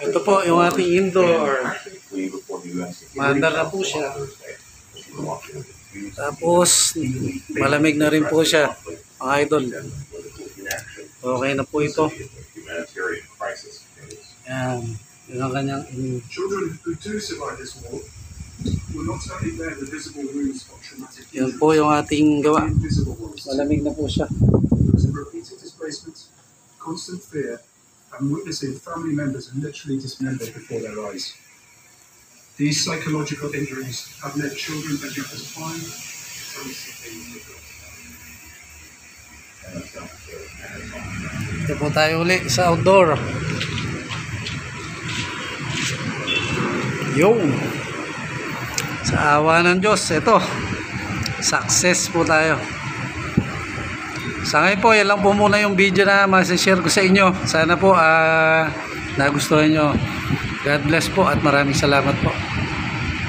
Ito po yung ating indoor. Maandar na po siya. Tapos malamig na rin po siya, mga idol. Okay na po ito. Yan. Yun ang kanyang yan po yung ating gawa. Malamig na po siya. Constant fear and witnessing family members literally dismembered before their eyes. These psychological injuries have led children as young as 5 to 16 Ito po tayo uli sa outdoor. Yung sa awa ng Diyos, ito success po tayo. Sa ngayon po, yan lang po muna yung video na masashare ko sa inyo. Sana po nagustuhan nyo. God bless po at maraming salamat po.